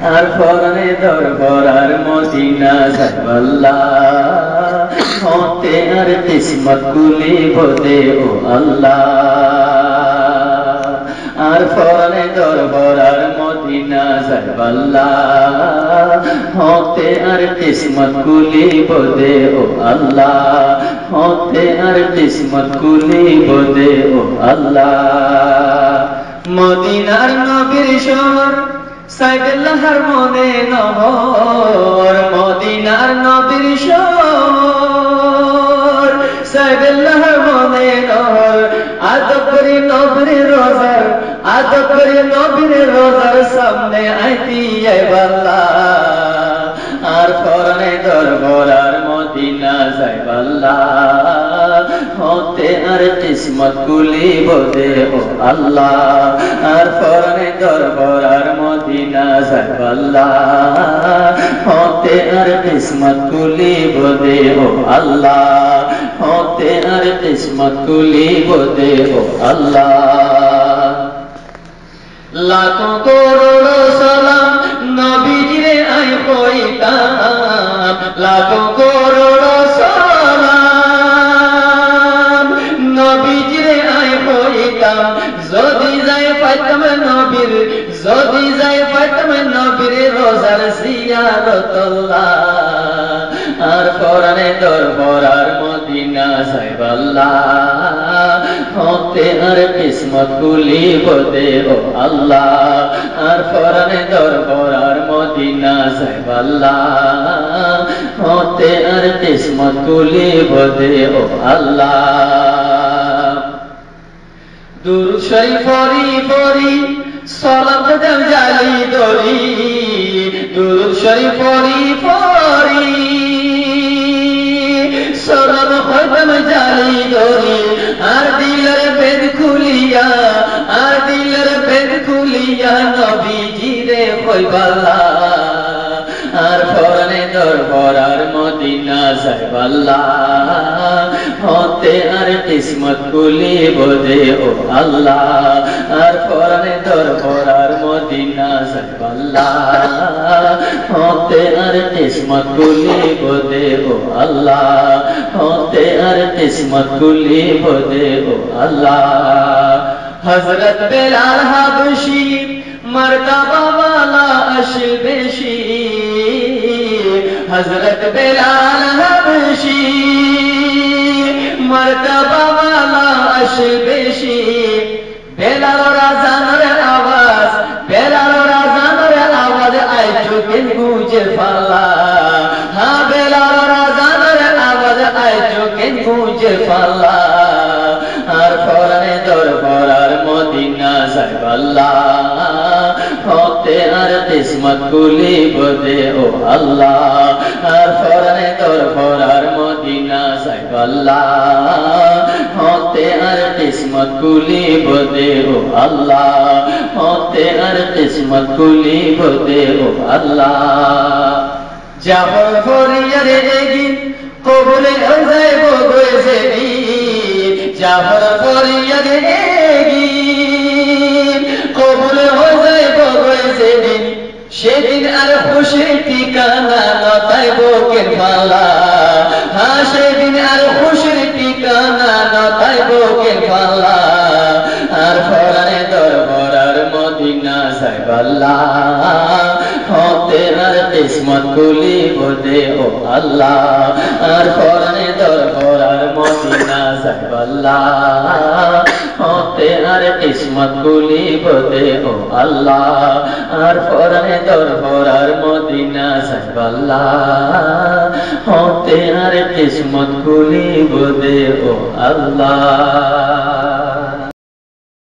আর ফরনে দরবার আর মদিনা যাইব আল্লাহ হতে আর কিসমত খুলিব দে ও আল্লাহ আর ফরনে দরবার আর মদিনা যাইব আল্লাহ হতে আর কিসমত খুলিব দে ও আল্লাহ হতে আর কিসমত খুলিব দে ও আল্লাহ মদিনার নবীর শহর সাইদুল্লাহর মনে নহর মদিনার নবীর শহর সাইদুল্লাহর মনে নহর আদব করে নবীর রোজার আদব করে নবীর রোজার সামনে আইতি আইবাল্লাহ আর ফরনে দরবার আর মদিনা যাইব আল্লাহ হতে আর কিসমত খুলিব দে ও আল্লাহ আর ফরনে দরবার আর মদিনা যাইব আল্লাহ হতে আর কিসমত খুলিব দে ও আল্লাহ হতে আর কিসমত খুলিব দে ও আল্লাহ লাখো করোড় সালাম নবীজিরে আই কইতাম লাখো করোড় সালাম নবীজিরে আই কইতাম যদি যাই পাইতাম নবীর যদি যাই পাইতাম নবীর রোজার জিয়ারতুল্লাহ আর ফরনে দরবার আর মদিনা যাইব আল্লাহ হতে আর কিসমত খুলিব দে ও আল্লাহ আর ফরনে দরবার আর মদিনা যাইব আল্লাহ হতে আর কিসমত খুলিব দে ও আল্লাহ দুরূদ শরীফ পড়ি পড়ি সালাত দেও জালি দরি দুরূদ শরীফ পড়ি পড়ি সালাম খতম জালি দরি আর দিলের বেদ খুলিয়া আর দিলের বেদ খুলিয়া নবীজিরে কইবাল্লা আর ফরনে দরবার আর মদিনা যাইব আল্লাহ হতে আর কিসমত খুলিব দে ও আল্লাহ আর ফরনে দরবার আর মদিনা যাইব আল্লাহ হতে আর কিসমত খুলিব দে ও আল্লাহ হতে আর কিসমত খুলিব দে ও আল্লাহ হযরত বেলাল হাবশী মর্তবা ওয়ালা আসল বেশি হযরত বেলাল হাবশী মর্তবা ওয়ালা আসল বেশি বেলাল আযানের আওয়াজ বেলাল আযানের আওয়াজ আই চোখে গুঁজে ফালা হ্যাঁ বেলাল আযানের আওয়াজ আই চোখে গুঁজে ফালা আর ফরনে দরবার আর মদিনা যাইব আল্লাহ হতে আর কিসমত খুলিব দে ও আল্লাহ আর ফরনে দরবার আর মদিনা যাইব আল্লাহ হতে আর কিসমত খুলিব দে ও আল্লাহ হতে আর কিসমত খুলিব দে ও আল্লাহ জাফর ফরিয়ারে এগিন কবুলে হয়ে যাইব গয়েছে জাফর ফরিয়ারে এগিন কবুলে হয়ে যাইব গয়েছে সেদিন আর খুশি ঠিকানা নতাইব কেন ফালা হ্যাঁ সেদিন আর খুশির ঠিকানা নতাইব কেন ফালা আর ফরনে দরবার আর মদিনা যাইব আল্লাহ হতে আর কিসমত খুলিব দে ও আল্লাহ আর ফরনে দরবার আর মদিনা যাইব আল্লাহ হতে আর কিসমত খুলিব দে ও আল্লাহ আর ফরনে দরবার আর মদিনা যাইব আল্লাহ হতে আর কিসমত খুলিব দে ও আল্লাহ